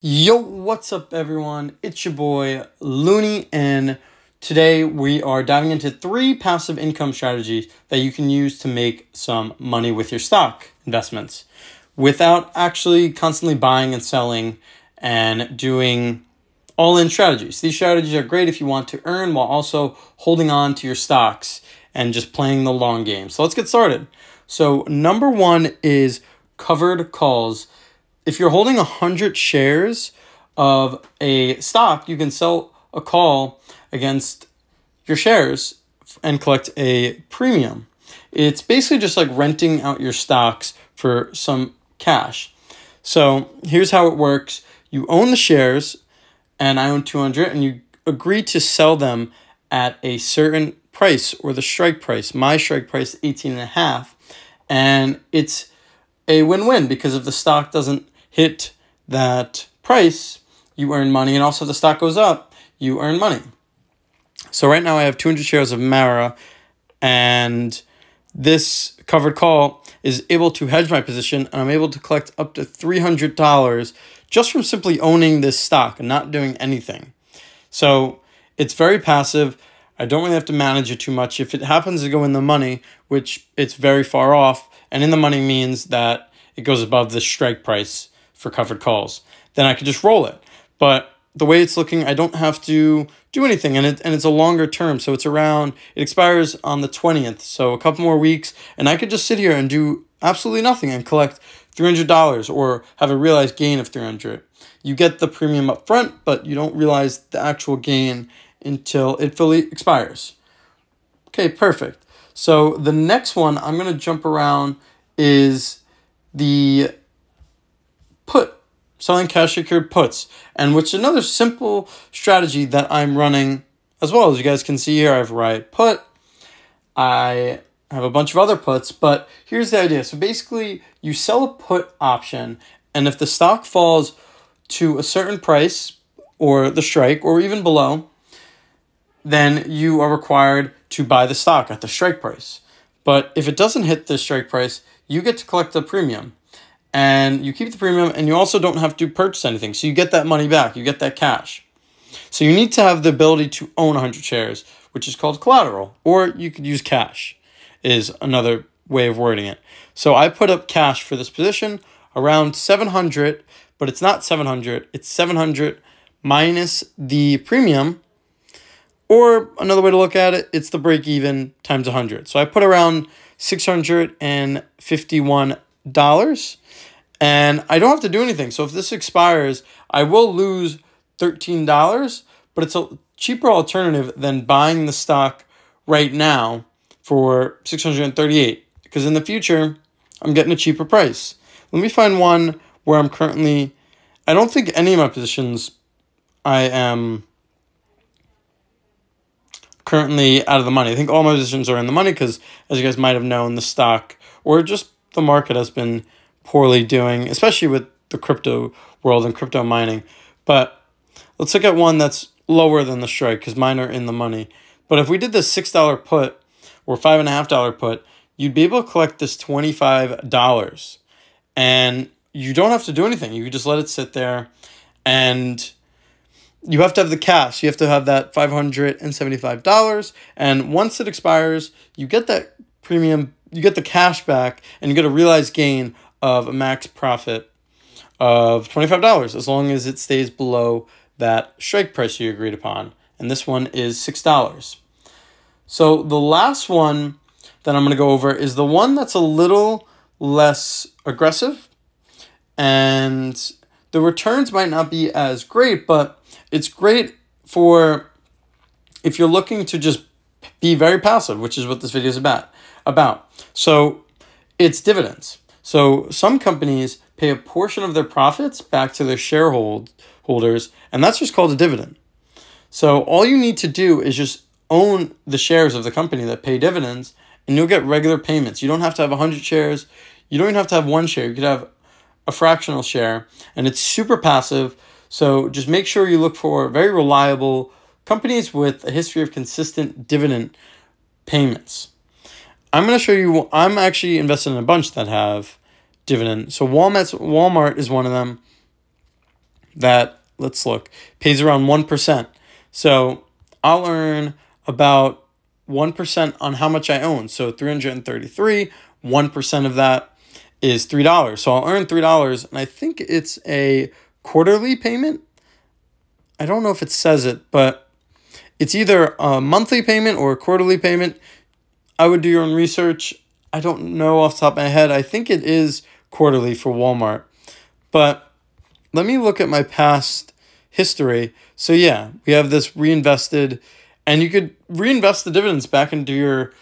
Yo, what's up, everyone? It's your boy Looney, and today we are diving into 3 passive income strategies that you can use to make some money with your stock investments without actually constantly buying and selling and doing all-in strategies. These strategies are great if you want to earn while also holding on to your stocks and just playing the long game. So let's get started. So number 1 is covered calls. If you're holding 100 shares of a stock, you can sell a call against your shares and collect a premium. It's basically just like renting out your stocks for some cash. So here's how it works. You own the shares, and I own 200, and you agree to sell them at a certain price or the strike price. My strike price is 18.5, and it's a win-win because if the stock doesn't hit that price, you earn money, and also if the stock goes up, you earn money. So right now I have 200 shares of Mara, and this covered call is able to hedge my position, and I'm able to collect up to $300 just from simply owning this stock and not doing anything. So it's very passive. I don't really have to manage it too much. If it happens to go in the money, which it's very far off, and in the money means that it goes above the strike price for covered calls, then I could just roll it. But the way it's looking, I don't have to do anything, and it's a longer term. So it expires on the 20th, so a couple more weeks, and I could just sit here and do absolutely nothing and collect $300 or have a realized gain of $300. You get the premium up front, but you don't realize the actual gain until it fully expires. Okay, perfect. So the next one I'm going to jump around is the put, selling cash secured puts, and which is another simple strategy that I'm running as well. As you guys can see here, I have Riot Put. I have a bunch of other puts, but here's the idea. So basically, you sell a put option, and if the stock falls to a certain price or the strike or even below, then you are required to buy the stock at the strike price. But if it doesn't hit the strike price, you get to collect the premium. And you keep the premium, and you also don't have to purchase anything. So you get that money back. You get that cash. So you need to have the ability to own 100 shares, which is called collateral. Or you could use cash is another way of wording it. So I put up cash for this position around 700, but it's not 700. It's 700 minus the premium. Or another way to look at it, it's the break even times 100. So I put around $651. And I don't have to do anything. So if this expires, I will lose $13, but it's a cheaper alternative than buying the stock right now for $638. Because in the future, I'm getting a cheaper price. Let me find one where I'm currently, I don't think any of my positions I am currently out of the money. I think all my positions are in the money because, as you guys might have known, the stock or just the market has been poorly doing, especially with the crypto world and crypto mining. But let's look at one that's lower than the strike because mine are in the money. But if we did this $6 put or $5.50 put, you'd be able to collect this $25. And you don't have to do anything. You can just let it sit there, and you have to have the cash. You have to have that $575. And once it expires, you get that premium, you get the cash back, and you get a realized gain of a max profit of $25 as long as it stays below that strike price you agreed upon. And this one is $6. So the last one that I'm going to go over is the one that's a little less aggressive, and the returns might not be as great, but it's great for if you're looking to just be very passive, which is what this video is about. So it's dividends. So some companies pay a portion of their profits back to their shareholders, and that's just called a dividend. So all you need to do is just own the shares of the company that pay dividends, and you'll get regular payments. You don't have to have 100 shares. You don't even have to have 1 share. You could have a fractional share, and it's super passive. So just make sure you look for very reliable companies with a history of consistent dividend payments. I'm going to show you, I'm actually invested in a bunch that have dividend. So Walmart is one of them. that, let's look, pays around 1%. So I'll earn about 1% on how much I own. So 333, 1% of that is $3. So I'll earn $3, and I think it's a quarterly payment. I don't know if it says it, but it's either a monthly payment or a quarterly payment. I would do your own research. I don't know off the top of my head. I think it is quarterly for Walmart. But let me look at my past history. So yeah, we have this reinvested, and you could reinvest the dividends back into your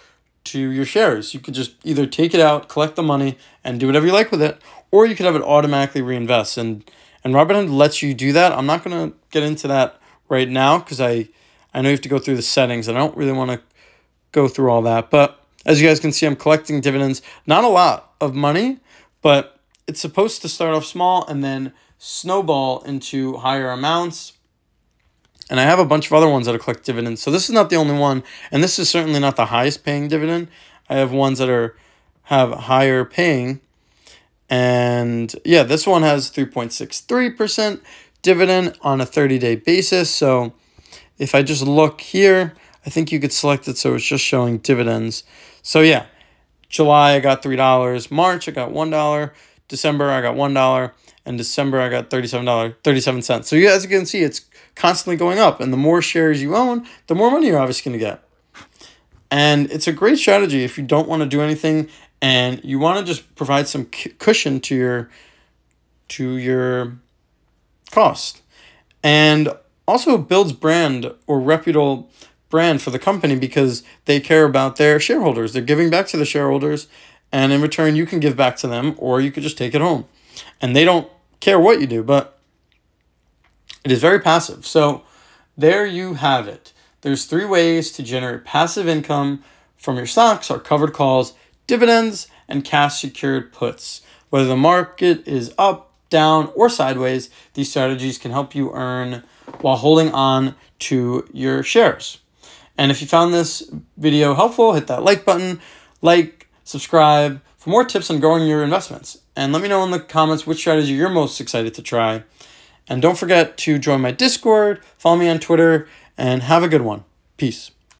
shares. You could just either take it out, collect the money, and do whatever you like with it, or you could have it automatically reinvest. And Robinhood lets you do that. I'm not going to get into that right now because I know you have to go through the settings, and I don't really want to go through all that. But as you guys can see, I'm collecting dividends. Not a lot of money, but it's supposed to start off small and then snowball into higher amounts. And I have a bunch of other ones that collect dividends. So this is not the only one, and this is certainly not the highest paying dividend. I have ones that have higher paying. And yeah, this one has 3.63% dividend on a 30-day basis. So if I just look here, I think you could select it so it's just showing dividends. So yeah, July I got $3, March I got $1, December I got $1, and December I got $37. So you guys can see it's constantly going up, and the more shares you own, the more money you're obviously going to get. And it's a great strategy if you don't want to do anything and you want to just provide some cushion to your cost. And also builds brand or reputable brand for the company because they care about their shareholders. They're giving back to the shareholders, and in return you can give back to them, or you could just take it home. And they don't care what you do, but it is very passive. So there you have it. There's 3 ways to generate passive income from your stocks: are covered calls, dividends, and cash secured puts. Whether the market is up, down, or sideways, these strategies can help you earn while holding on to your shares. And if you found this video helpful, hit that like button, subscribe for more tips on growing your investments. And let me know in the comments which strategy you're most excited to try. And don't forget to join my Discord, follow me on Twitter, and have a good one. Peace.